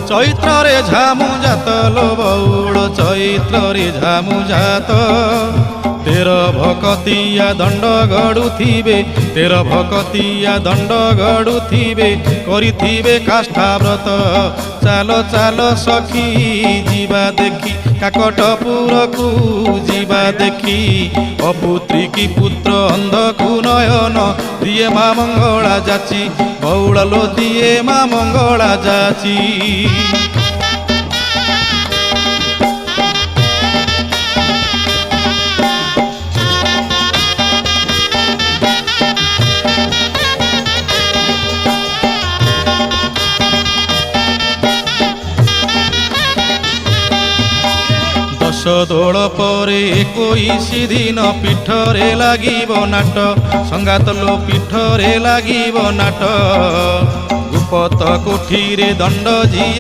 ଚୈତ୍ରରେ ଝାମୁ ଜାତ लो ବଉଳ ଚୈତ୍ରରେ ଝାମୁ ଜାତ तेर भकतिया दंड गड़ुथिबे तेर भकतिया दंड गड़ुथिबे करिथिबे काष्ठा व्रत चाल चाल सखी जीवा देखी काकटपुर को जीवा देखी अपुत्री की पुत्र अंधकु नयन दिए माँ मंगला जाची बौड़ लो दिए माँ मंगला जाची दोल पर 21 दिन पीठरे लागिब नाट संगात लो पीठरे लागिब नाट गुपत कोठी रे दंड जी।